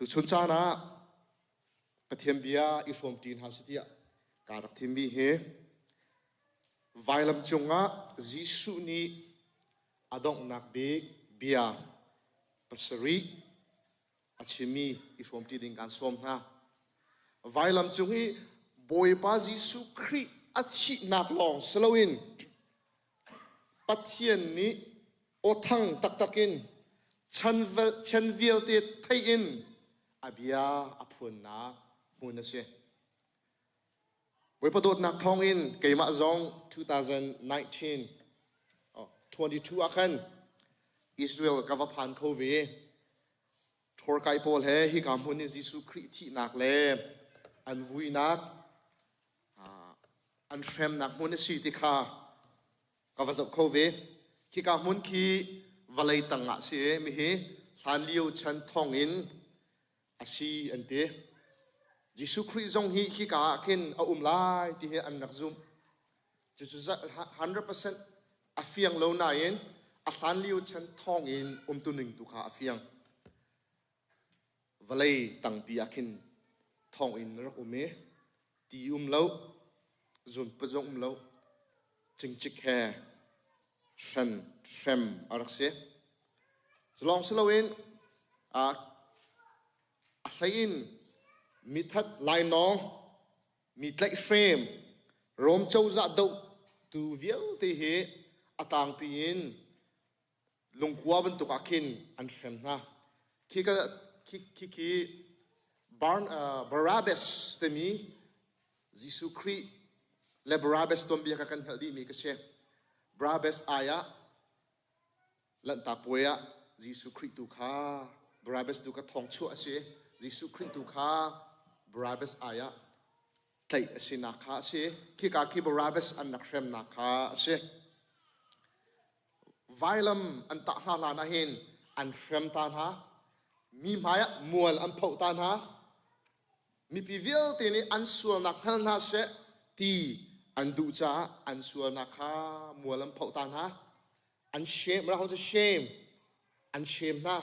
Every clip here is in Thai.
ตุชนจานะปะเทียมเบียอิสวมตีนหาสิทธิการักทิมบีเฮไวลัมจงะจิสุนีอดองนักเบกเบียปัสริอาชิมีอิสวมตีดิงการสวมนะไวลัมจงฮีบอยปาจิสุคริอาชินักลองสโลวินปัทเทียนนี้โอทังตักตักินชันวิลเตไทยินอาเบียอพุนนามุนเสไว้ประตูนักท่องอินเกมาจง2019 22อาคันอิสราเอลกับพันโควิดทอร์ไกโพลเฮฮิกามุนิจิสุคริที่นักเลอันวุยนักอันเฟรมนักมุนสิติคากับวัจโควิดฮิกามุนคีวลัยตังอาเสมิฮิฮันลิวชันท่องอินอาศีอันเตจิสุคริจงฮิกาคินอาไลที่เฮอันนักซุมจุด100% อาเฟียงโลนายินอาฮันลิวชันท่องอินตุนึงตุขาอาเฟียงวลัยตังปีอาคินท่องอินรักเมตีเลาจุนปจงเลาจึงจิกแฮชันเฟมอารักเซจะลองสโลวินอะไรอินมีทัดลายน้องมีไลท์เฟรมรวมเจ้าจะดูตูเวียวที่เหอตางปีนลงขวาบนตุกอาคินอันเฟรมนะคีบาราเบสเตมีจิสุครีและบาราเบสตอมเบียกันเหดีมีกเชบาราเบสอายะลันตาป่วยจิสุครีตุขาบาราเบสตุกทองชั่วเสจิสุคริสต์ตุขาบราเบสอายะไทยสินาคาเสคิกาคิบราเบสอันนักเฟรมนาคาเสไวลัมอันตะฮาลานาเฮนอันเฟรมตานฮะมีหมายมัวลอันเผาตานฮะมีพิวิลตีนี้อันส่วนนักฮันฮะเสตีอันดูจ้าอันส่วนนักฮะมัวลอันเผาตานฮะอันเชมเราจะเชมอันเชมนะ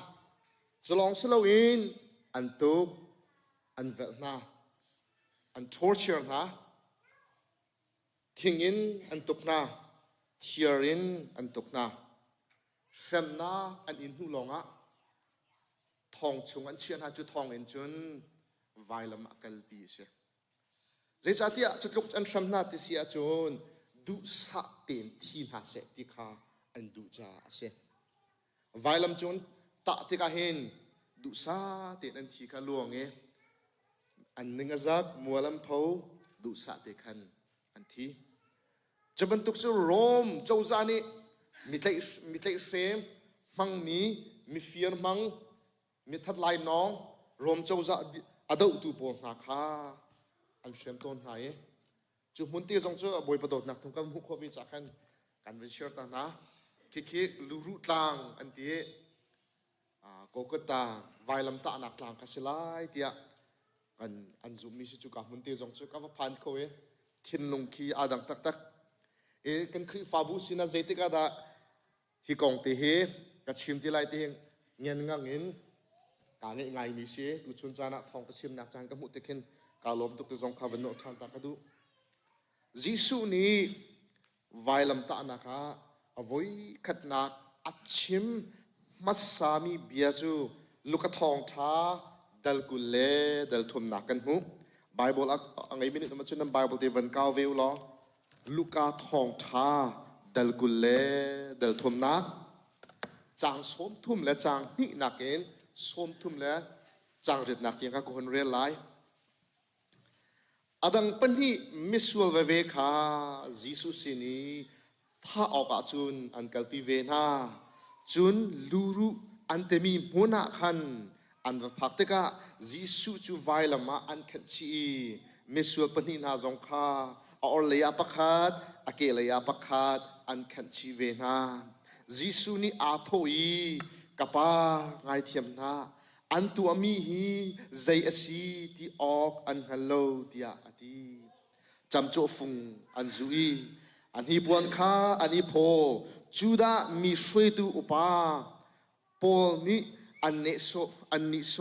จะลองสโลวินอันตุกอันเวลนาอันทอร์เชอร์นะทิ้งอินอันตุกนาเชียรินอันตุกนาเฟมนาอันอินหูลงะทองชงอันเชียนหาจุดทองอินจุนไวลามกัลปีเสเจจัติอาจุดลุกอันเฟมนาติเสียจุนดุสะเต็มที่หาเสติคาอันดุจาเสไวลามจุนตะติกาเห็นดุซาเตนันทีขลวงอันนึงจักมัวลำเพาดุซาเตคันอันทีจะบรรทุกสู่โรมเจ้าจานี่มิเตยเฟมมังมีเฟียร์มังมีทัดลายน้องโรมเจ้าจาอดอุตุปนาคาอันเชื่อมต้นไหนจุมุนตีจงเจ้าบอยประดดนักทุกข์มุขวิจารณ์การวิเชียรตานะคิกลูรุตังอันที่โกกตาไวลัมตานักลางกัสไลที่อันซุมิสิจุกามุนเตจงจุกาว่าพันเขาทินลงคีอาดังตักกันคือฟาบูสินาเจติกาดาฮิกองเตเฮกัชิมที่ไรเตงเงินงังเงินการเงินไงมีเสียตุชุนจานะทองกัชิมนักจานกับมุตเตคินกาลมตุกตจงคาวันโนทันตากดูจิสุนี้ไวลัมตานักอวัยขัดนักอัดชิมมัสสามีเบียจูลูกทองท้าดัลกุเลดัลทุมนักกันหูไบเบิลอังไงมินิมันจะนำไบเบิลที่วันก้าววิวล้อลูกทองท้าดัลกุเลดัลทุมนักจางสมทุ่มและจางนี่นักเองสมทุ่มและจางเด็ดนักยังกับคนเรียนไลอดังปัญหามิสวลเวคาจิสุสินีถ้าออกอาจุนอันกัลปีเวนาจุนลูรุอันเตมีมุนักขันอันวัพักเตกะจิสุจูไวลามาอันขันชีมิสวลปนินาจงคาออเลยาปักขัดอเกเลยาปักขัดอันขันชีเวนาจิสุนีอาโทอีกับปาไงเทียมนาอันตัวมีฮีใจอสีที่ออกอันฮัลโลที่อาดีจำโจฟุงอันจุยอันนี้ปวนข้าอันนี้โพจูดามีช่วยดูอุปาโพนี้อันเนโซอันนิโซ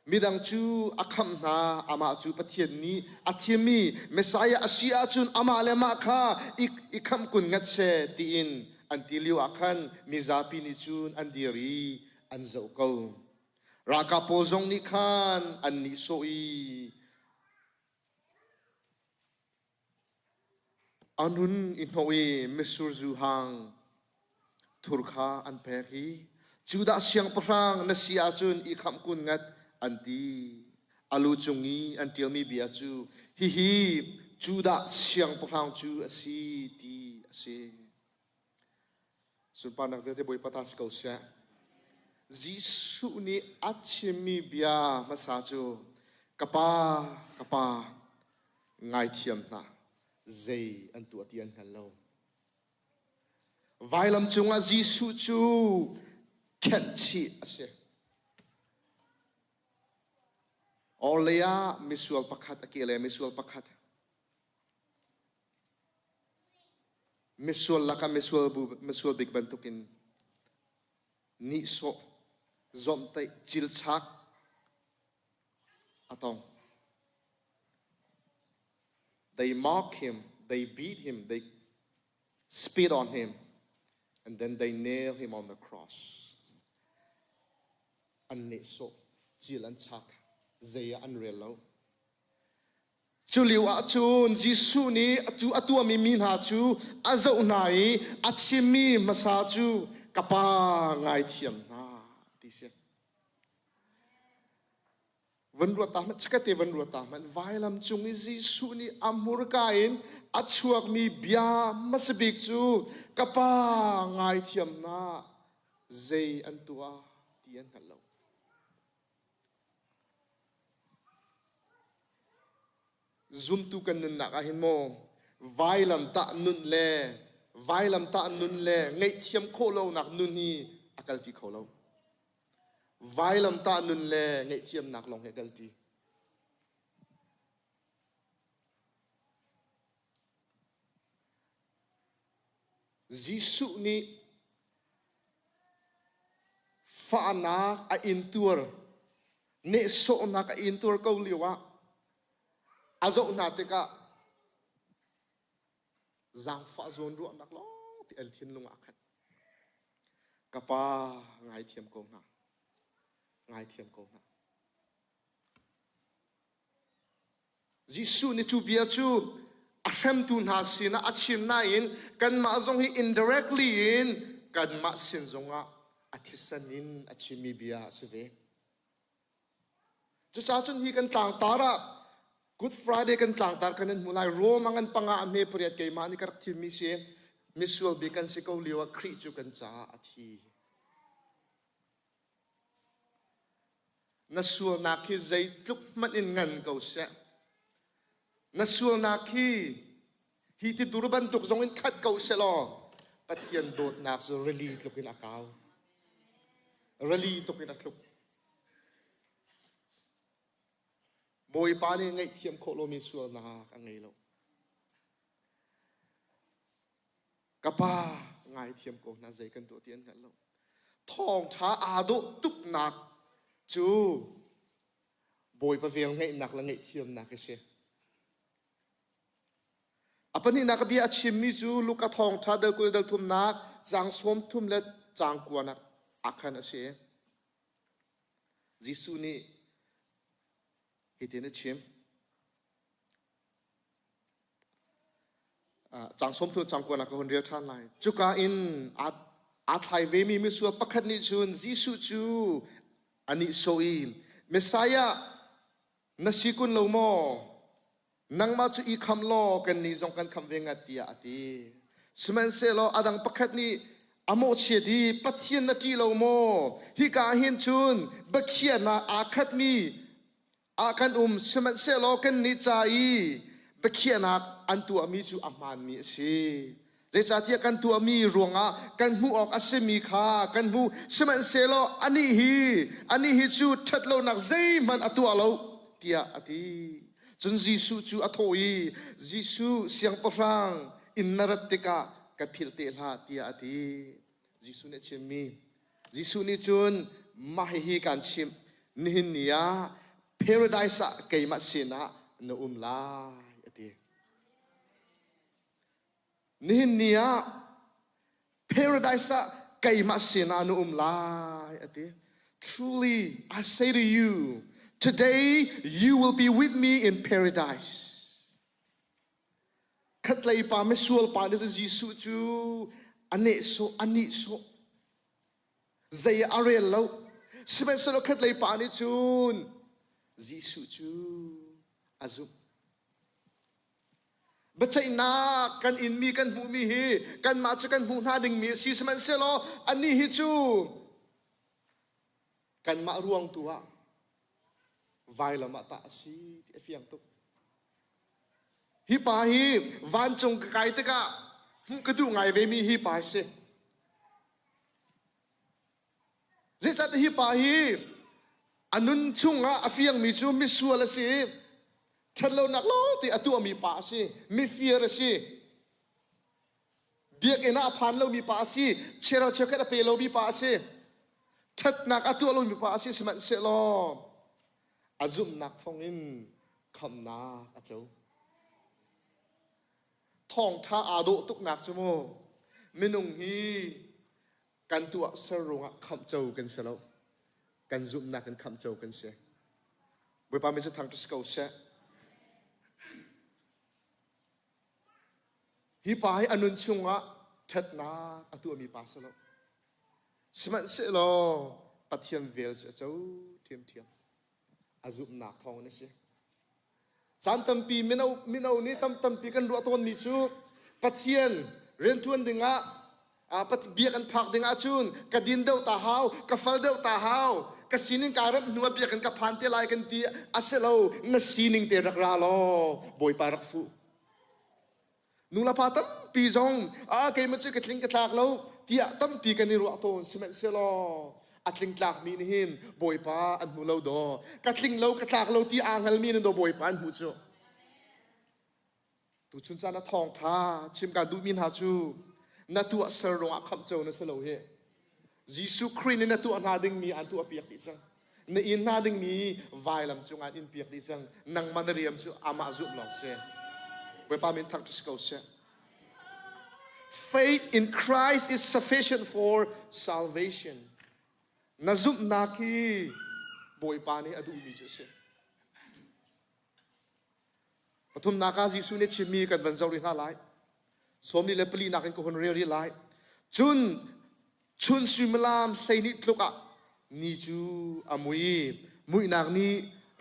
midang chu akham na ama chu pathian ni athimi Messiah asia chun ama lema kha ikham kun ngat se ti in antiliu akhan mizapi ni chun andiri anzo ko raka pozong ni khan an ni soi anun inhoi mesur zu hang thurkha an peki chuda siang prang na sia chun ikham kun ngat anti alu chungi until mi bia chu hi chuda siang prang chu asi ti ase sun panak te boy patas ko sia jisu ni achimi bia masa chu kapa ngai thiam na zai antu atian hello vailam chunga jisu chu khen chi ase Olea misual pakhat akile misual pakhat misual laka misual big bantukin ni so zom tai chil chak atong they mock him, they beat him, they spit on him, and then they nail him on the cross. An ni so chil an chak zaya unreal lo chu liu a chun jisu ni chu atua mi min ha chu azau nai achimi masa chu kapa ngai thiam na ti se van ru ta ma chakate van ru ta man vailam chung i jisu ni amur kain achuak mi bia masbik chu kapa ngai thiam na zai antua tian hello zoom tu kan nun nak ahin mo vailam ta nun le ngai thiam kholo nak nun hi akal ti kholo vailam ta nun le ngai thiam nak long he gal ti jisu ni fa na a intur ne so na ka intur ko liwa azo na te ka zang fa zon ru nak lo ti el thin lung akhat kapa ngai thiam ko na jisu ni chu bia chu ashem tu na sina achim na in kan ma zong hi indirectly in kan ma sin zonga athisanin achimi bia seve chu cha chun hi kan tang tara Good Friday kan tlang tar kanan mulai romangan panga ame priat kay mani karak mi se misual bikan si ko liwa krichu kan cha athi nasual na ki zai tluk man in ngan ko se nasual na ki hi ti durban tuk zong in khat ko se lo pathian dot nak so reli tlukin akaw reli tukin atluk boy pani ngai thiam kholo mi sual na ka ngai lo kapa ngai thiam ko na zai kan to tian kan lo thong tha a do tuk nak chu boy pa vel ngai nak la ngai thiam nak se apani nak bi achim mi chu luka thong tha da kul dal thum nak jang som thum le chang kwa nak akhan ase jisu ni hitin chim chang som thu chang kwana ka hon ria than lai chuka in a thai ve mi mi su pakhat ni chun jisu chu ani soi messiah nasikun lo mo nangma chu I kham lo kan ni jong kan kham venga tia ati suman se lo adang pakhat ni amo che di pathian na ti lo mo hi ka hin chun bakhia na akhat mi akan semat selo kan ni chai bekhianak antu ami chu aman mi si je chatia kan tu ami ronga kan hu ok asemi kha kan hu semat selo ani hi chu thatlo nak zai man atu alo tia ati chun jisu chu athoi jisu siang parang innaratika ka philte la tia ati jisu ne chimi jisu ni chun mahi kan chim นินเนีย paradise เกยมาเสียนะนอุมลายอดีนินเนีย paradise เกยมาเสียนะนอุมลายอดี truly I say to you today you will be with me in paradise ขัดเลยป่าไม่สวลป่าเนี่ยจะยิสุจูอันนี้โซอันนี้โซใจอะไรแล้วสมัยสโลขัดเลยป่านี่จูนยิสุจูอาซุบัจจัยนักกันอินมีกันหูมีฮีกันมาจะกันหูหน้าดึงมีสีสมัยสโลอันนี้ฮิจูกันมารวงตัวไวละมาตาสีที่เฟียงตุกฮิปาฮีวันจงไกลตะกะมุกระดูไงเวมีฮิปาเสเจสัตฮิปาฮีอันนุนชุงอ่ะเฟียงมีจูมิสัวละสิฉันเรานักล้อที่อตัวมีปาสิมีเฟียร์สิเบียกเอ็นอาพันเรามีปาสิเชเราเชกันเปเรามีปาสิชัดนักอตัวเรามีปาสิสมัยเสลออาจุมนักทองอินคำนาอาเจ้าทองท่าอาโดตุกนักจมูกมินุงฮีกันตัวสรงคำเจ้ากันเสลอกันจุมนักกันคำเจ้ากันเสบุปผาไม่จะทางตุสกาวเสฮิปายอนุนชุงะชัดนักอตัวมีปาเสลอสมัยเสลอปัทยันเวลเจ้าเทียมเทียมอาจุมนักทองนี่สิจันตัมปีมินานี่ตัมปีกันรัวต้นมีชูปัทเทียนเรียนทวนดึงอ่ะปัทเบียกันพักดึงอ่ะจุนกระดินเดาตาหาวกระฟัลเดาตาหาวกระสีนิงการันัวเบียกันกระพันเตลายกันตีอาเซลเอานัสีนิงเตรักราลอบอยปารักฟูนูลาพาตัมปีจงเกยมาจุกระทิงกระทากเราที่ตัมปีกันนี่รัวต้นสมัยเซลอัดลิงตากมีนหินบอยป้าอันมูเลาดอกัดลิงเลากระตากเลาที่อ่างฮัลมีนดอบอยป้าอันมูจูตุชุนจานะทองท่าชิมการดูมินหาจูนัตัวเสรงอักคำเจ้านั่นสโลเฮยิสุคริสต์นัตัวนาดึงมีอันตัวเปียกดิสังในอินนาดึงมีไวลำจงอันอินเปียกดิสังนังมันเรียมจูอามาจุบหลอกเซบอยป้ามินทักตุสกาวเซ Faith in Christ is sufficient for salvation nazum naki boy pani adu mi jese pathum naka jisu ne chimi kan van zawri na lai somni le pli nakin ko hon re lai chun simlam saini tloka ni chu mui nak ni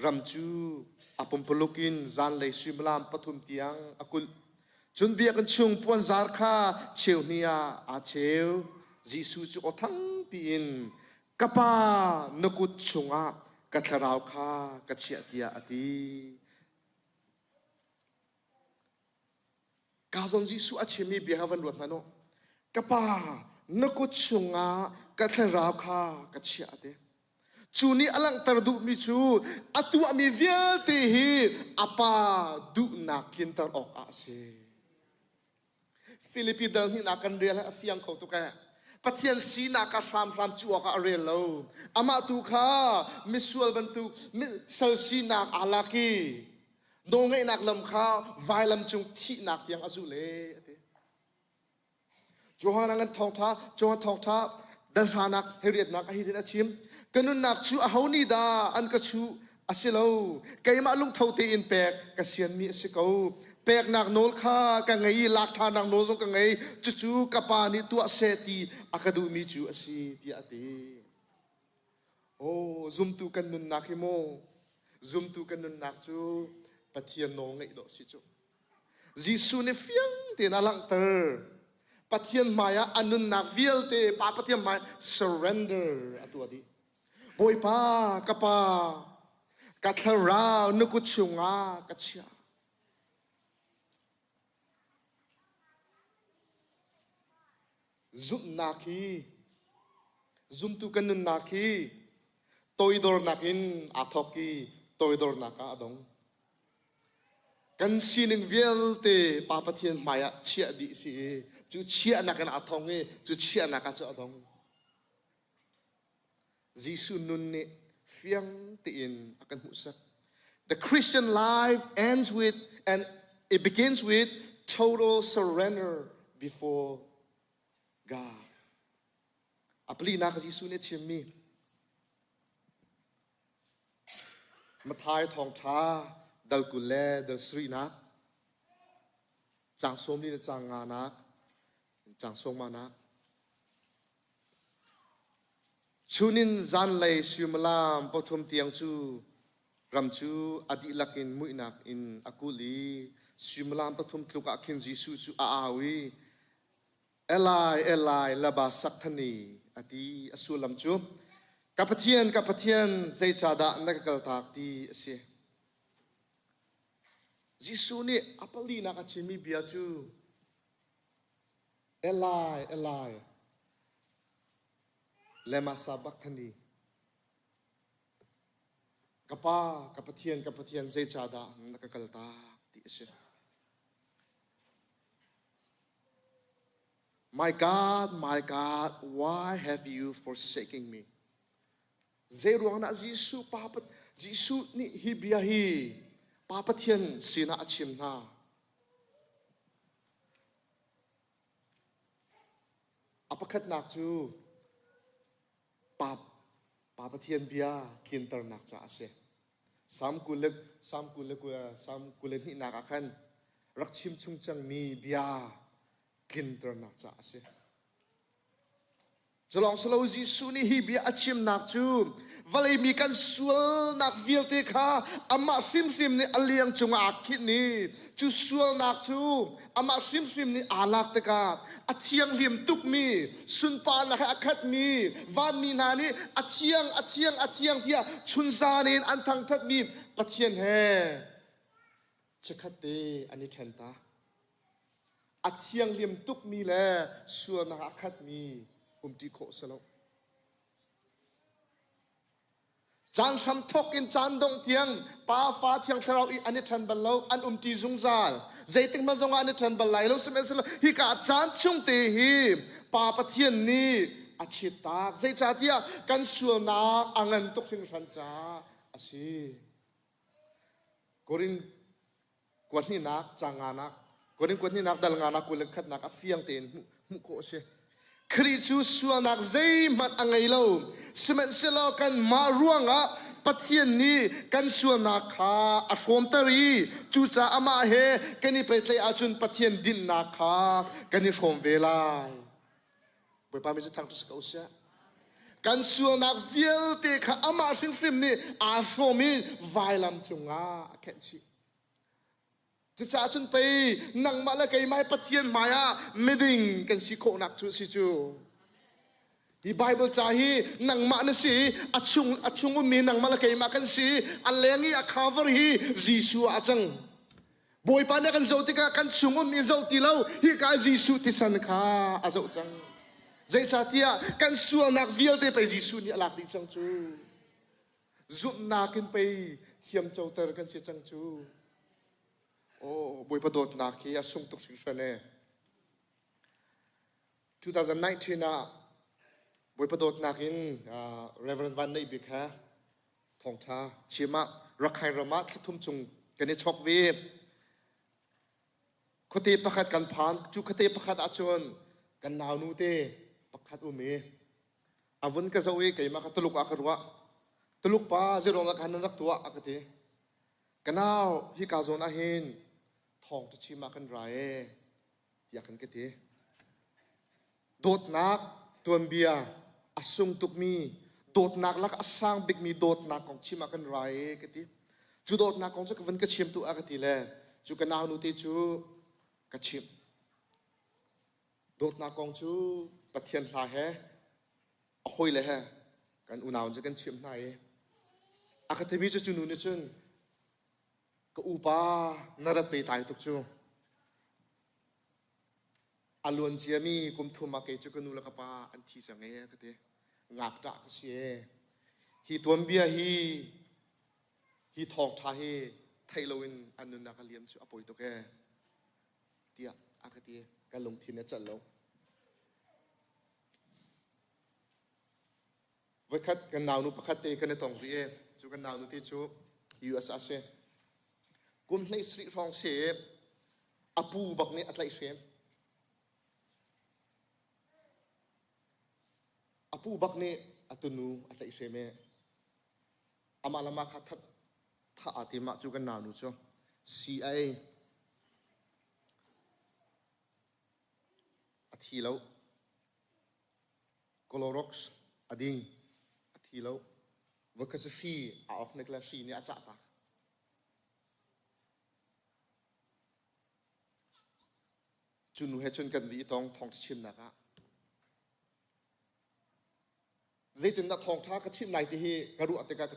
ram chu apom polokin zan le simlam pathum tiang akul chun bia kan chung puan zar kha cheu nia a cheu jisu chu othang pin kapa nakut chunga katlarau kha kachia tia ati kazon jisu achimi bihavan ruat mano kapa nakut chunga katlarau kha kachia ate chuni alang tardu mi chu atu ami vial te hi apa du nakin tar ok ase Philippi dal ni nakan real afiang ko to ka Pathian sina ka ram chua ka arelo ama tu kha misual bantu sal sina alaki dong ngai nak lam kha vai lam chung thi nak yang azule ate johana ngan thong tha dal sanak heriat nak hi den achim kanun nak chu a honi da an ka chu asilo kaima lung thote in pek ka sian mi asiko pek nak nol kha ka ngai lak tha nak no zong ka ngai chu kapa ni tu seti akadumi chu asi ti ate oh zum tu kan nun nak mo zum tu kan nun nak chu pathian no ngai do si chu jisu ne fiang te na lang ter pathian maya anun nak vial te pa pathian maya surrender atu adi boy pa kapa kathara nukut chunga kachia zum naki zum tu kan nun naki toidor nakin athoki toidor naka adong kan sining vial te papathian maya chia di si chu chia nakan athong e chu chia naka chu adong jisu nun ne เฟียงตีนอากันมุสัก The Christian life ends with and it begins with total surrender before God อัปลีนักยิสุเนี่ยเชื่อมีมาทายทองท้าดัลกุเลดัลสรีนักจางสมนี่จางงานักจางสมมานักชุนินจันเลยสิมลามปฐมเตียงจูรำจูอดีลักอินมุยนักอินอากุลีสิมลามปฐมทุกอาคินจิสุจูอาวีเอลายลาบาสักทนีอดีอสุลัมจูกับพเทียนใจชาดานักกลตากตีเสียจิสุนี่อัปลีนักชิมีเบียจูเอลายเลมาซาบักทันีกับพเทียนใจชาดานักกลตากตีเสีย My God, why have you forsaken me? Zeruang na Jisu papat Jisu ni hibiyahi papatyan sina achim na. Apakat nak tu papatyan biya kintar nak cha ase. Sam kuleg ni nakakan rakchim chungchang mi biya kintar nak cha ase. Jalong selaw Jisu ni hibi achim nak chu valai mi kan sual nak vil te kha ama sim ni aliang chunga akit ni chu sual nak chu ama sim ni alak te ka athiang lim tuk mi sun pa na akhat mi van mi na ni athiang tia chun sa nin an thang that mi pathian he chakhat te ani thenta athiang lim tuk mi le sual na akhat mi ti khổ sao lâu chan sam thok in chan dong tiang pa fa tiang tharau i ani than bal lo an ti zung zal zaiting ma zong ani than bal lai lo sem esel hi ka chan chung te hi pa pathian ni achita zai cha tia kan sual na angan tok sing san cha asi korin kwat ni nak changa nak korin kwat ni nak dal nga nak kulek khat nak a fiang ten mu ko se Kristu suanak zay mat angay lo semen selo kan maruanga pathian ni kan suanak kha ashom tari chucha ama he kani petlai achun pathian din na kha kani shom velai boy pa mi se thang tu ska usya kan suanak viel te kha ama sim ni ashomi vailam chunga akhenchi cha chun pe nang ma la kai mai pathian maya meding kan si kho nak chu si chu hi bible cha hi nang ma na si achung mi nang ma la kai ma kan si alengi a cover hi jisu achang boy pa na kan zotika kan chung mi zo ti lo hi ka jisu ti san kha a zo chang zai cha tia kan su nak vial te pe jisu ni alak ti chang chu zup na kin pe thiam chau ter kan si chang chu Oh, boy padot na ki asung tuk singshane 2019 na boy padot na kin Reverend Van Nei Bik ha thong tha chima rakhai rama thum chung kani chok vi khote pakhat kan phan chu khote pakhat achon kan naw nu te pakhat umi avun ka zawi keima ka tuluk akarwa tuluk pa zero la kan nak tua akati kanao hi ka zona hin thong to chima kan rae ya kan kete dot nak tuan bia asung tuk mi dot nak lak asang big mi dot nak kong chima kan rae kete chu dot nak kong chu kan ka chim tu akati le chu kanao nu te chu ka chim dot nak kong chu pathian hla he a hoi le he kan unaw chu kan chim nai akate mi chu nu ni chun upa narat pe tai tuk chu alun chiami kum thuma ke chu kanu la ka pa an thi change ka te ngap ta ka sie hi tuam bia hi thok tha hi thailoin anun na ka liam chu apoi to ke tia akati ka lung thin na chal lo với khách cái nào nu khách tê cái này tổng gì chú cái nào nu tê chú USA cũng lấy sự phong sẽ apu bạc này at lại xem apu bak ne atunu atai seme amalama kha that tha atima chu kan nanu cho CIA athilo Clorox ading athilo wakas si a ok nekla si ni acha ta chunu he chun kan li tong thong chim na ka dây tin đã thong thá cái chim này thì hi cái ruột thì cái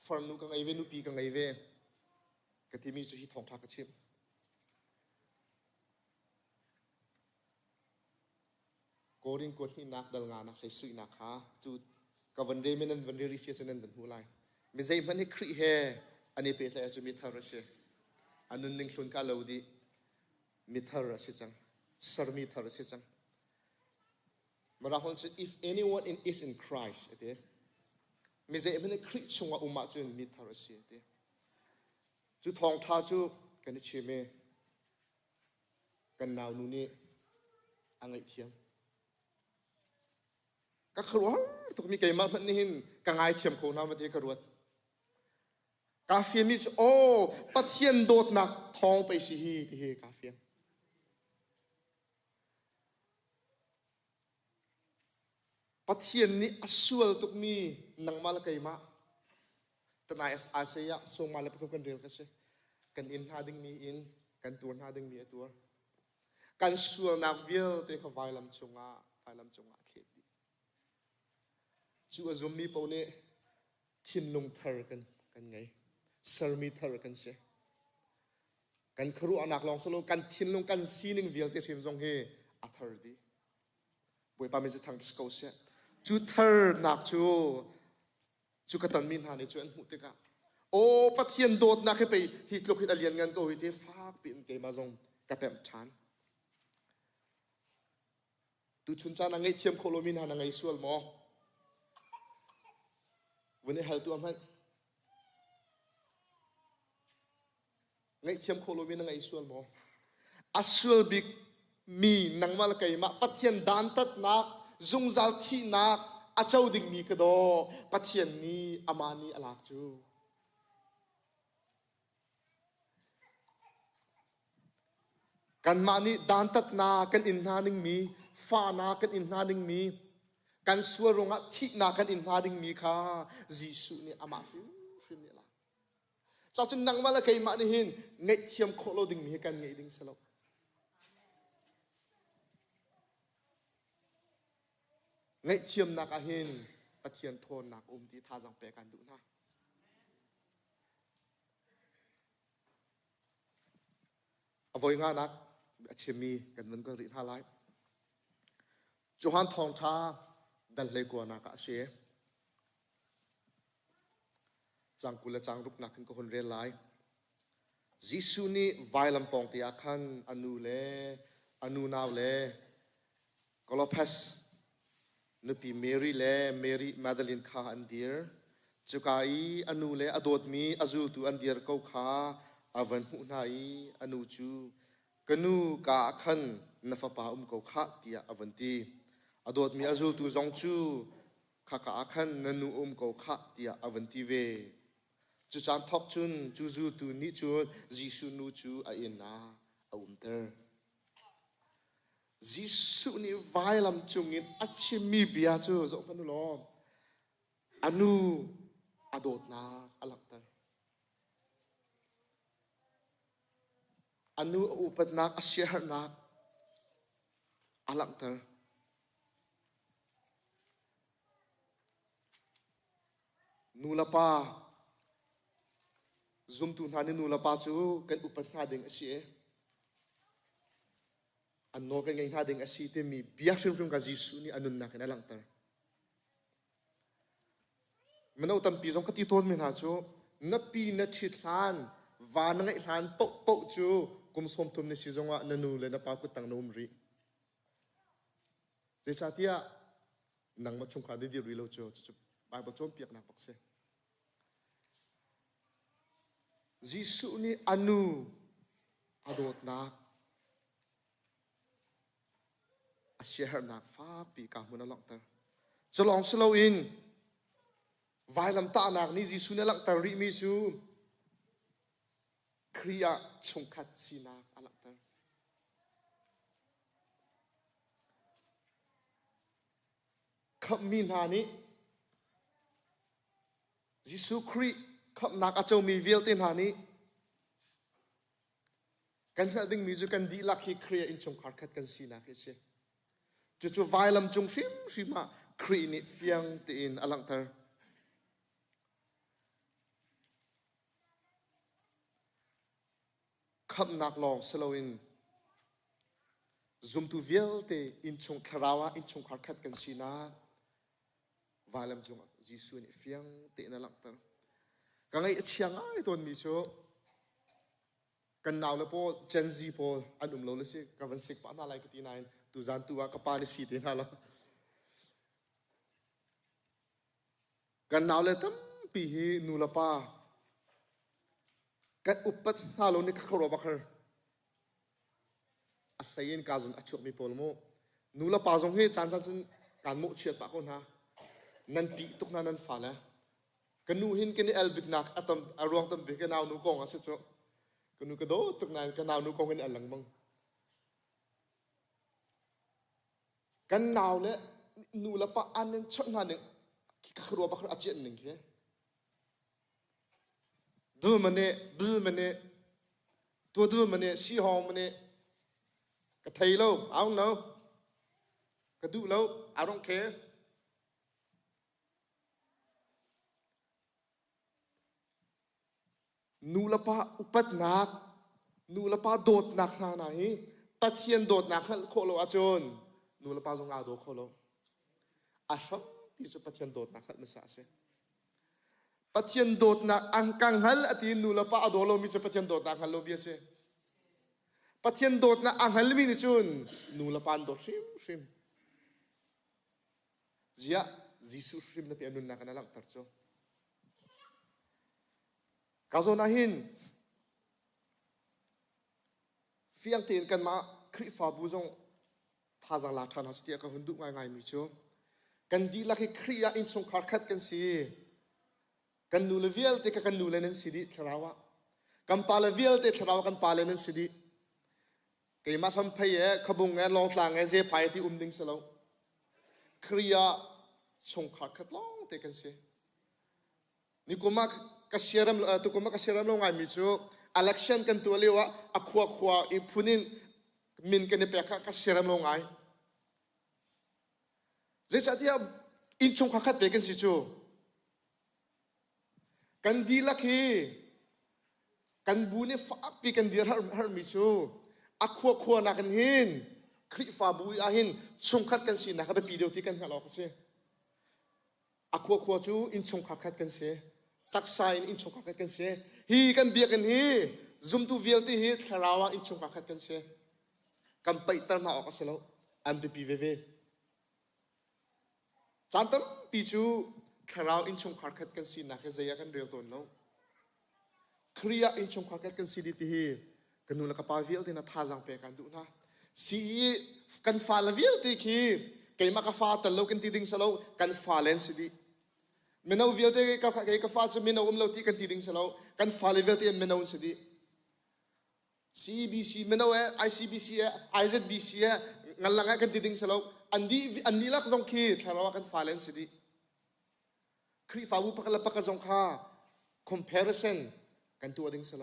farm nu cái ngày về nu pi cái ngày về cái thì mình chỉ thong thá cái chim cố định cố định nạc dal ngà nạc hay suy nạc ha tu cái vấn đề mình vấn đề research nên vấn đề lại mình dây mình khỉ he anh ấy biết là chúng mình thở rồi anh nên ninh luôn cả lâu đi mình thở rồi chăng sờ mình thở rồi chăng Marahon said, if anyone is in Christ, ete, meze mene Christ chunga uma chun mit tharasi ete. Chu thong tha chu kan chime kan naw nu ni angai thiam. Ka khruar to mi kai ma man hin ka ngai thiam kho na ma te ka ruat. Ka fiam mi o pathian dot nak thong pe si hi ti he ka fiam. Pathian ni asual tuk mi nang mal kay ma tanay as asaya so mal patung kan real kasi kan in hading mi in kan tuan hading mi atur kan sual nak vil te ka vailam chunga kheti chu azum mi pone thin lung thar kan ngai sarmi thar kan se kan khru anak long solo kan thin lung kan sining vil te thim jong he athar di boi pa mi je thang disco se chú thơ nạc chú cái tận min hà này chú anh hụt thế cả ô phát hiện đột nạc cái bị hít lúc hít alien ngăn câu hít thế phát biến cái mà dùng cái tệm chán tu chun cha na ngay thiam kholo min hà na ngay sual mo vấn đề hal tu am han ngay thiam kholo min na ngay sual mo asual big mi nang mal kai ma phát hiện dan tat nak dung zal thi nak achau ding mi ka do pathian ni amani alak chu kan mani dan tat na kan in na ning mi fa na kan in na ning mi kan suaronga thi na kan in na ding mi kha jisu ni ama fi ni la cha chun nang mala kai ma ni hin ngai thiam kholo ding mi kan ngai ding salo ngay chiêm nạc ahin pathian thôn nạc ti tha jang pe kan du na avoi nga nak achimi kan ven ko ri ha lai johan thong tha dal le ko na ka she chang kula chang rup nak ko hon re lai jisu ni vailam pong ti akhan anu naw le kolopes nupi Mary Madeline kha andir chukai anu le adot mi azul tu andir ko kha avan hu nai anu chu kanu ka khan nafapa ko kha tia avanti adot mi azul tu zong chu kha ka khan nanu ko kha tia avanti ve chu chan thok chun chu zu tu ni chu jisu nu chu a ina ter Jisu ni vailam chungin achimi bia chu zo kanu lo anu adot na alaktar anu upat na asyar na alaktar nulapa zum tu na ni nulapa chu kan upat na ding asye anno kan ngai ha ding asi te mi biak sim ka jisu ni anun na kan alang tar mano tam pi jong kati ton men ha chu na pi na thit hlan wa na ngai hlan po chu kum som tum ni si jonga nanu le na pa ku tang nom ri je chatia นังมาชงขาดีดีรีโลโจจุบายบทจอมเปียกนักปักเสยิสุนี่อนุอดดนักอาเชียร์นักฟ้าปีกามุนลังเตอร์จะลองสโลอินวายลำตานักนี่ยิสุนี่ลังเตอร์ริมิซูครียาชงขัดสีนักลังเตอร์ขับมินหานี้ยิสุครีขับนักอาจจะมีเวลตินหานี้กันหาดึงมิจูกันดีลักฮีครียอินชงขัดขัดกันสีนักเสียจู่ๆวายลำจงชิมาครีนิเฟียงตีนอลังเตอร์ขับนักลองสโลอินซุมตูเวลเตอินชงคาราวะอินชงขัดขัดกันสีนักวายลำจงยิสุนิเฟียงตีนอลังเตอร์กันไอ้เชียงไอ้ตัวนี้โชกันนาวแล้วพอเจนซีพออันเราเลยสิกับวันสิกปะน่าไรกันตีนายtu zan tu ka pa ni si te na la kan naw le tam pi hi nu la pa kan upat na lo ni kharo ba khar a sayin ka zun achuk mi pol mo nu la pa jong he chan chan kan mo chiat pa ko na nan ti tuk na nan fa la kan nu hin ken el bik nak atam arong tam be kan naw nu kong ase cho kan nu ka do tuk na kan naw nu kong hin alang mangกันนาวเลยนูละปะอันนั้นชดนาหนึ่งคิดครัวปะครัวอาเจียนหนึ่งแค่ดูมันเนี่ยดูมันเนี่ยตัวดูมันเนี่ยสีหอมมันเนี่ยกระเทยแล้วเอาเนาะกระดูแล้วI don't careนูละปะอุปัตนักนูละปะโดดหนักนาไหนตัดเทียนโดดหนักโคโลอาจนนูละปาจงอาโดโคโลอาชอบพิสุปัทยันโดดนักขัดไม่สาเสปัทยันโดดนักอังกังฮัลอตินูละปาอโดโลมิสุปัทยันโดดนักฮัลโลเบียเสปัทยันโดดนักอังฮัลมินิจุนนูละปานโดดชิมเจียจิสุชิมนับยันนุนนักนั่งตัดโจกาโซนาหินฟิยังเตียนกันมาคริฟาบูจงท่าจังลาทานฮัสเตียก็หุ่นดุง่ายๆมิโชกันดีลักให้ครียอินทรงขาดขัดกันสิกันนูเลเวลเตกันนูเลนันสิดิทราวะกันปาเลเวลเตทราวะกันปาเลนันสิดิก็ยังมาทำเพย์ขบุงเงลองทางเงเจพายที่ดิ่งสลาวครียทรงขาดขัดลองเตกันสินี่กูมากระเชียรมตุกูมากระเชียรมลงง่ายมิโชelectionกันตัวเรียกว่าอควาอีพุนินมินกันเนี่ยเปียกกระเชียรมลงง่ายเจ้าที่อินชงขัดเตกันสิจูกันดีลักฮีกันบูเนี่ยฟ้าปีกันดีฮาร์มิจูอักขวนักกันหินคริฟ้าบุยอาหินชงขัดกันสินะครับไปปีเดียวที่กันหันออกกันสิอักขวจูอินชงขัดกันสิตักไซน์อินชงขัดกันสิฮีกันเบียกันฮีซุมตูเวลที่ฮีทาราวะอินชงขัดกันสิกันไปตระหนักออกกันสิแล้วอันเป็นปีเวจันทร์ปีจูคราวอินชงขาดขัดกันสินะแค่ใจกันเรียวตัวน้องเครียอินชงขาดขัดกันสิดีที่กันนู่นละกับปาวิลที่น่าท่าจังเปกันดูนะสีกันฟาลวิลที่ขี้เกี่ยมากฟ้าตลกกันที่ดิ่งสโลกันฟาเลนสิดีเมนูวิลที่กับฟ้าจะเมนูเราที่กันที่ดิ่งสโลกันฟาลวิลที่เมนูสิดี CBC เมนูICBC IZBC งั้นละกันที่ดิ่งสโลอันนี้ลักษณะขี้ทาราวกันฟาเลนสิดีคริฟาบุปกลับปกจงค่า comparison กันตัวดิ่งสโล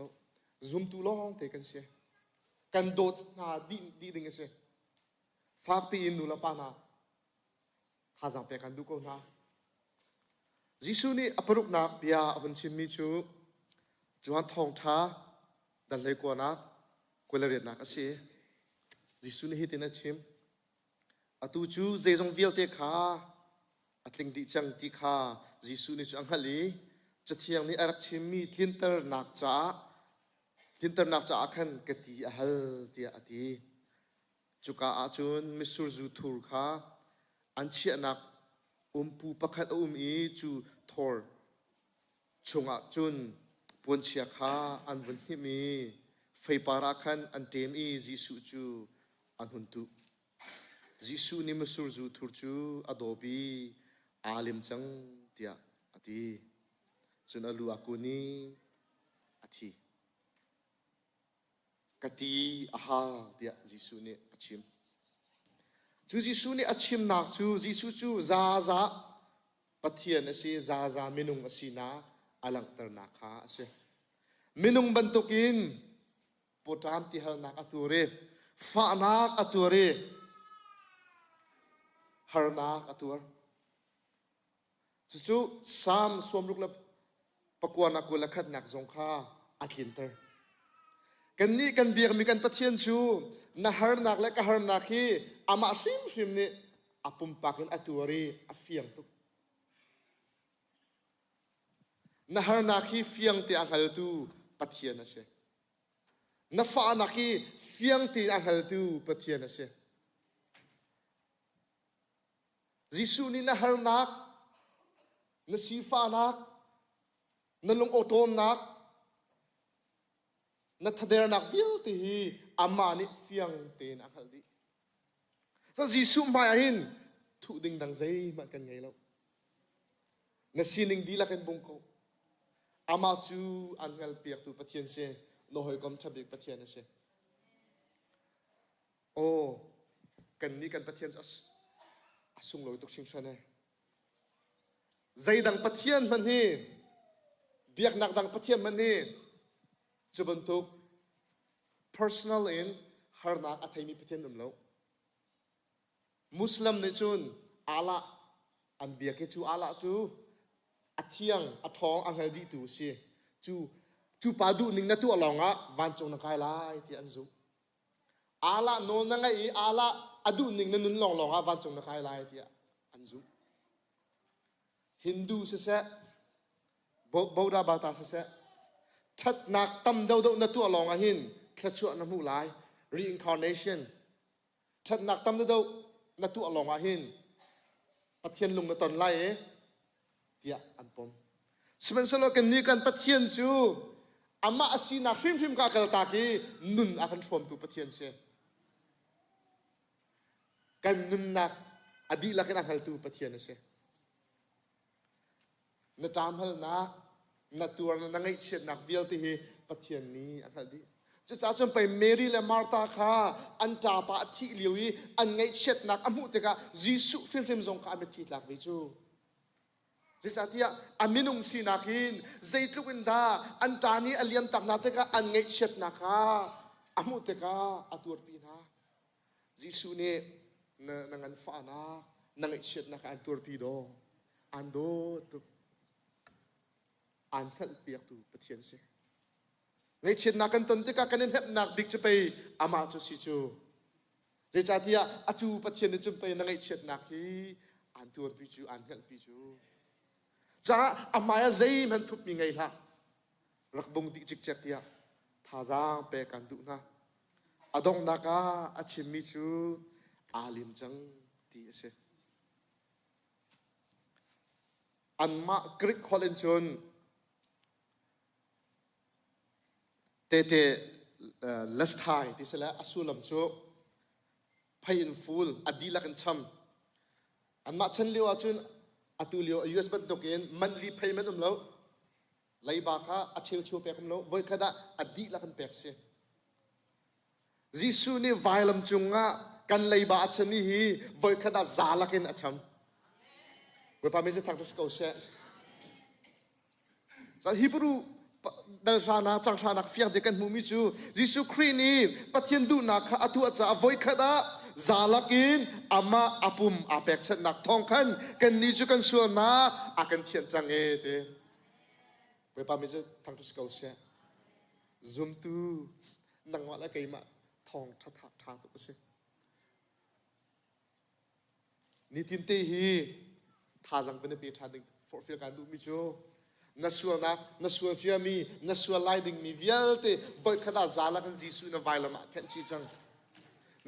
zoom ตัวลองเตะกันเสียกันโดดนาดีดิ่งเสียฝากปีนูละปานาหาจังเปกันดูก่อนนะจิสุนี่อปรุกนักเบียอันชิมิจูจวนทองท้าดันเลยกว่านักกุลเรียนนักเสียจิสุนี่ฮิตินะชิมอตูจูเจจงวิลเตค่าอัตลิงดิจังติค่าจิสุนี่จังฮัลลีจะเที่ยงนี้อารักชิมีทินเตอร์นักจ้าขันกติอาฮัลตีอาตีจุกาอาจุนมิสูร์จูทูร์ค่าอันเชียนัก ปูประคัดอีจูทอร์ชงอาจุนปวนเชียขาอันวันที่มีไฟปาราคันอันเต็มจิสุจูอันหุนตุจิสุนิมสุรจูทุรจูอโดบีอาลิมจังเตียอดีจุนอลูอากุนีอธิกตีอาฮาเตียจิสุเนอชิมจูจิสุเนอชิมนักจูจิสุจูซาปะเทียนสิซามินุงอสินาอลังตรนาคาเสมินุงบันตุกินปุตามติฮัลนักอตุเรฟ้านักอตุเรฮาร์นักอตุรจู่ๆสามสวมรุกลับปะกวนนักกุลขัดนักสงข้าอัดลินเตอร์กันนี้กันเบียร์มีกันปะเทียนชูนะฮาร์นักและก็ฮาร์นักฮีอามาซิมนี่อาปุ่มปากินอตุรีอาเฟียงตุกนะฮาร์นักฮีเฟียงที่อังฮัลตูปะเทียนนะเสนะฟ้านักฮีเฟียงที่อังฮัลตูปะเทียนนะเสจิสุนี่นะฮาร์นักนะซีฟ้านักนะลงโอโตมนักนะทะเดรนักวิลที่อามานิเฟียงที่อังฮัลดีso Jisu mai ahin thu ding dang zai man kan ngai lo na sining di la kan bung ko ama chu an ngal piak tu pathian se no hoi kom thabik pathian se o kan ni kan pathian asung lo tuk sing sane zai dang pathian man hi biak nak dang pathian man hi chuban tuk personal in har nak athai mi pathian lo Muslim ni chun ala an biak ke chu ala chu athiang athong anghal di tu si chu padu ning na tu alonga van chong na kai lai ti an zu ala no na ngai ala adu ning na nun long longa van chong na kai lai ti an zu Hindu se Buddha bata se that nak tam dau dau na tu alonga hin khachu na mu lai reincarnation that nak tam dau na tu along ahin pathian lung na ton lai tia an pom semen solo kan ni kan pathian chu ama asi na phim ka kal ta ki nun akan som tu pathian se kan nun na adi la kan hal tu pathian se na tam hal na tur na ngai chet nak vial ti hi pathian ni an hal diจะจ้าจนไปเมรี่และมาร์ตาค่ะอันตาปะที่เลียวอีอันไงเช็ดนักอมุตกะยิสุฟิมซงกาเมติหลักวิจูจะจ้าที่อามินุงสีนักหินใจทุกินดาอันตานี้อเลียมตักนักกะอันไงเช็ดนักค่ะอมุตกะอัตัวปีนะยิสุเนี่ยนังฟ้านะนังไงเช็ดนักอันตัวปีโดอันโดตุอันขัดเปียกตูปะเทียนเสในเช่นนักกันตนที่การกันเห็นนักบิ๊กจะไปอามาจุสิจูเจ้าที่อาจูปะเทียนจะไปในเช่นนักที่อันตัวพิจูอันเงินพิจูจ้าอามาใจมันทุบมีไงล่ะรักบุงดิจิกเจ็กที่ท่าจางเปกันดูนะอดงนักอาชิมิจูอาลิมจังที่เสอันมากริกคอลเลนจนเตลัสไทที่เสละอสุลัมโซพายอินฟูลอดีลักันชัมอันมาชันเลียวอาจุนอตุเลียวยูเอสบันตกเองมันรีพายมันแล้วไลบาค่ะอาเชียวชัวเปกแล้ววัยขดาอดีลักันเปกเสียจิสุนี่ไวลัมจุงะกันไลบาอาชันนี่ฮีวัยขดาซาลักินอาชัมเวลาไม่ใช่ทางที่สกอเซ่จากฮิบรูดารานาจังชานักฟิยงเด็กันมุมิจูยิสุครีนี่ปะเทียนดูนักอาตัวจะavoidขดาซาลักินอามาอาปุ่มอาเปกเชนักทองขันกันนิจุกันส่วนนักอากันเทียนจังเอเดเวลาไม่ใช่ทางที่สกอเซ่ซุมตูนังวัดละไกมาทองทางตัวเซ่นี่ทินเตฮีท่าจังเป็นปีท่าดึงฟอร์ฟิลกันดูมิจูนัสวนักนัสวเชียมีนัสวไลดิ้งมีเวลเตบอยขดาซาลักันจิสุนไวลมาแค่จีจัง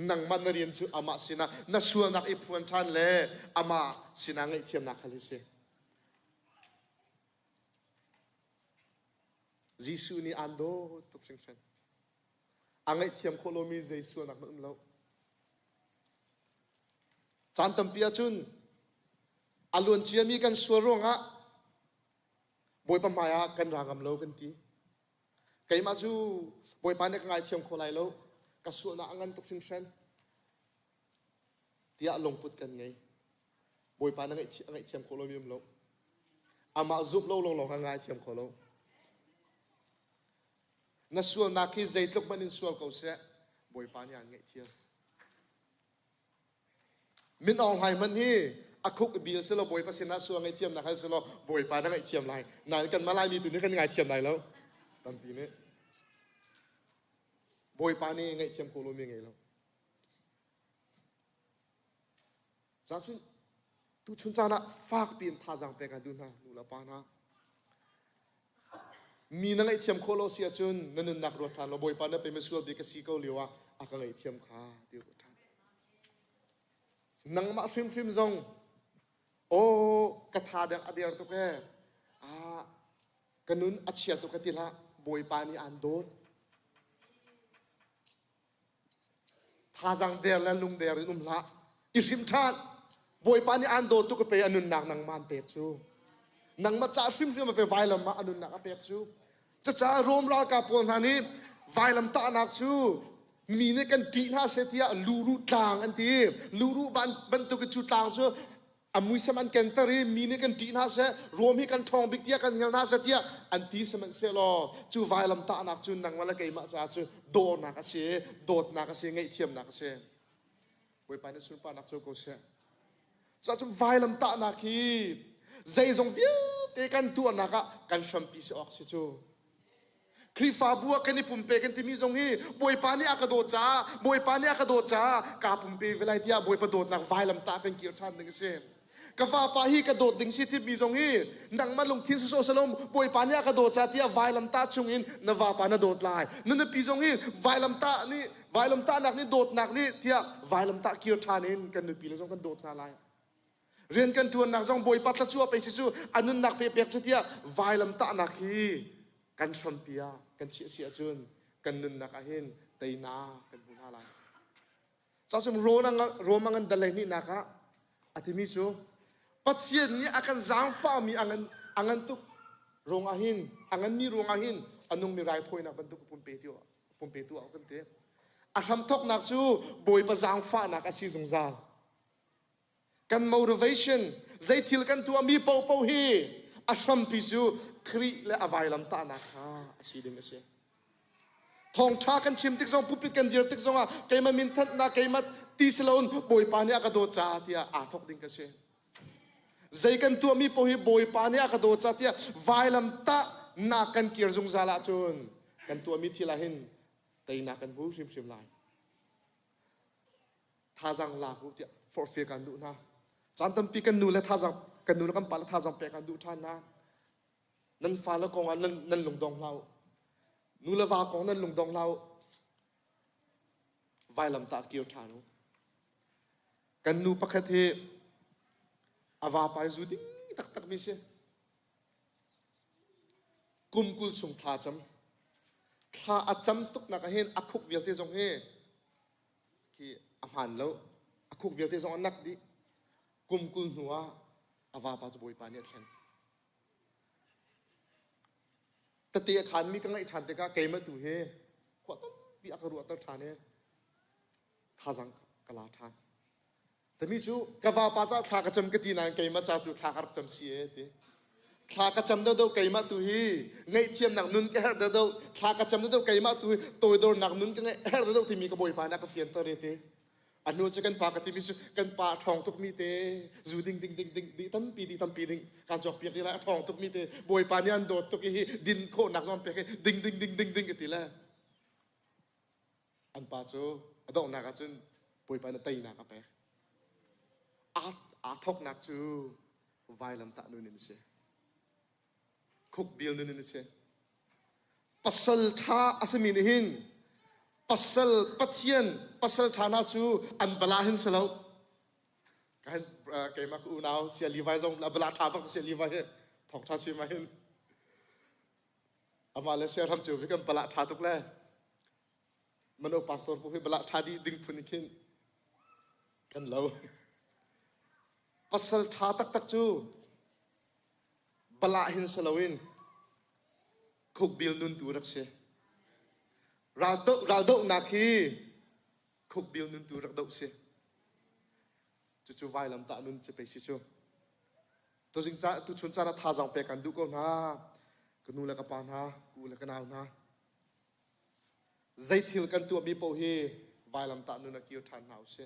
นังมันนเรียนจูอามาสินะนัสวนักอิพวนทันเลอามาสินะไงเทียมนักฮาลิเซยิสุนี่อันโดตุกเซงเซนอังไงเทียมโคโลมียิสุนักมันเราจานตัมปียจุนอลวนเชียมีกันสวรองะบอยปมายากันรางามโลกันทีไกมาจูบอยปานเอกไงเทียมโคไลโลกสวนะอังันตุกเซงเซนที่ลงพุทกันไงบอยปานไงเทียมโคโลมีมโลอามาจุบโลลงไงเทียมโคโลนัสวนักที่ใจตุกมันอินสวเขาเสะบอยปานยังไงเทียมมินอองไฮมันฮีอาคุกบีเสลบอยปัสนาสวงไงเทียมนักให้เสลบอยปานไงเทียมไรนายกันมาไล่มีตัวนี้กันไงเทียมไรแล้วตอนปีนี้บอยปานี่ไงเทียมโคโลมีไงแล้วจ้าชุนตุชุนจานะฝากปีนท่าจังเปกันดูนะนูละปานะมีนั่งไอเทียมโคโลเซียจุนนั่นนักรถทันเราบอยปานะเป็นมิสวลดีกสีเกาหลีวะอากังไอเทียมขาเดียวทันนังมาฟิมซงโอ้กระทาเดียงอเดียร์ตุกแกกันนุนอัจฉริยะตุกติละบอยปานี่อันโดดท่าจังเดียร์และลุงเดียร์นุ่มละอิสิมชาติบอยปานี่อันโดดตุกไปอนุนนักนังมันเปียกจูนังมาจ่าฟิมมาไปไวลมาอนุนนักเปียกจูจะจ่ารวมรากาปนฮันนี่ไวลมตานักจูมีในกันดีน่าเสียลูรุต่างอันที่ลูรุบันตุกจูต่างจูอามุยสมันกันตรีมีในกันดีน่าเสียรวมให้กันทองบิกเตียกันเงาหน้าเสียอันที่สมันเสียลอจูไวลมตานักจูนังวันละกี่มาจ่าจูโดนักเสียโดดนักเสียไงเทียมนักเสียบอยปานี่สุนปานักจูโกเสียจ่าจูไวลมตานักฮีใจทรงวิวเตกันตัวนักกันชัมปีสออกสิจูครีฟาบัวกันนี่ปุ่มเปกันที่มีทรงฮีบอยปานี่อากาโดจ้าบอยปานี่อากาโดจ้ากาปุ่มเปเวลาที่บอยปาโดดนักไวลมตากันเกี่ยวทันหนึ่งเสียกาฟ้าปาฮีกระโดดดิ่งสิที่มีทรงฮีนังมาลงทิ้งสุโสลมบอยปานี่อากาโดจ้าที่ไวลมตาชงอินนวาปานาโดดลายนั่นปีทรงฮีไวลมตานี่ไวลมตาหนักนี่โดดหนักนี่ที่ไวลมตาเกี่ยวทันอินกันหนึ่งปีแล้วทรงกันโดดนาลายเรียนกันทวนนักจงบอยปัตตะชัวไปสิจูอันนั้นนักเปียกๆเสียไวลมตานักฮีกันชนเปียกันเชียเสียจุนกันนุนนักอาหินเตยนากันบุญอะไรเจ้าสมโรมังอันเดลนี่นักะอธิมิจูปัจเจียนนี้อาการจางฟ้ามีอังันตุกโรงอาหินอังันมีโรงอาหินอันนุ่งมีรายถ้วยนักบรรทุกปุ่มเปตัวเอากันเตะอาชำทกนักจูบอยปะจางฟ้านักอาศิจงจากัน motivation ใจทิลกันตัวมีเป่าฮีอาชำพิจูครีและอวัยลำตานักอาศิดิมเสทองท่ากันชิมติ๊กซองผู้ปิดกันเดียร์ติ๊กซองเกยมามินทัดนักเกยมาตีสลอนบอยปานี่อากาโดจ้าที่อาทกดิ้งกันเสใจกันตัวมีเป่าฮีบอยปานี่อากาโดจ้าที่วัยลำตานักกันเกียร์จงจาละจนกันตัวมีทีละหินแต่นักกันบูชิมลายท่าจังลากุที่ for fear กันดูนะจานตั้มปีกันนูและท่าจังกันนูแล้วกันปาและท่าจังเปกันดูท่านนะนั่นฟ้าแล้วกองนั่นลงดองเรานูละฟ้ากองนั่นลงดองเราไวลำตาเกี่ยวทานุกันนูปะคเทอาวาไปจูดิ้งตักมิเสกุมกุลส่งท่าจำท่าอาจำตุกนักเห็นอักขุกเวียลที่ทรงเฮที่อาหารแล้วอักขุกเวียลที่ทรงนักดิกุมกุลหัวอาวาปาจะบอยปานี่ฉันแต่ตีอาคารมีกังไอชันเตกาเกยมาตุเฮขวดต้นปีอักรัวต้นทานเฮท่าจังกลาทานแต่มีจูกะวาปาจะท่ากระจำกตีนางเกยมาจากตุท่ากระจำเสียเตท่ากระจำเดาเกยมาตุฮีไงเทียมหนักนุนแกเฮเดาท่ากระจำเดาเกยมาตุตัวโดนหนักนุนก็ไงเฮเดาที่มีกระบอยปานักเสียนตระเรเตอันนู้นจะกันปากติมิสุกันปาทองตุกมีเตจูดิงดิตั้มปีดิงการจอกเปียกนี่แหละทองตุกมีเตบอยปานี่อันโดดตุกฮีดินโคหนักซ้อมเปียกดิงกันทีละอันปาโจอดองนักจุนบอยปานี่เตยนักเปียกอาทกนักจูไวลำตานุนินเสคุกเบียลนุนินเสปัสสลท่าอาสมินหิน pasal pathian pasal thana chu an balahin salo kan ke mak unau sia livai jong la bala tha pak sia livai he thok tha si ma hin amale sia ram chu vikam bala tha tuk le mano pastor pu he bala tha di ding phunikin kan lo pasal tha tak tak chu bala hin salawin khuk bil nun tu rak se raldo na khi khuk bil nun tu rak do se chu vai lam ta nun che pe si chu to jing cha tu chun cha na tha jang pe kan du ko na kanu la ka pa na ku la ka naw na zai thil kan tu mi po hi vai lam ta nun na kiu than naw se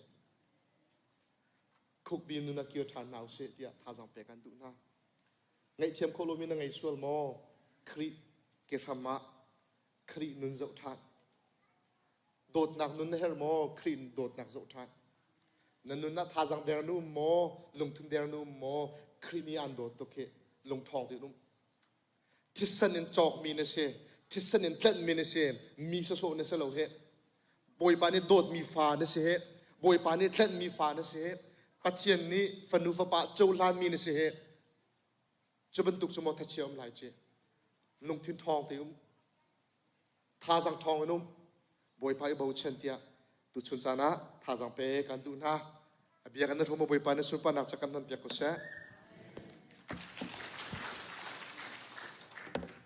khuk bil nun na kiu than naw se tia tha jang pe kan du na ngai thiam kho lo mi na ngai sual mo khri ke thama khri nun zau tha dot nak nun her mo khrin dot nak zau tha nun na tha jang der nu mo lung thun der nu mo khri ni an dot to ke lung thong ti num thisan in chok mi na se thisan in tlat mi na se mi so na se lo he boy pa ni dot mi fa na se he boy pa ni tlat mi fa na se he pathian ni fanu fa pa chou lan mi na se he chu ban tuk chu mo tha chiam lai che lung thun thong ti tha jang thong num boy pa bo chen tia tu chun cha na tha jang pe kan du na abia kan ro mo boy pa na sur pa nak cha kan nan pya ko se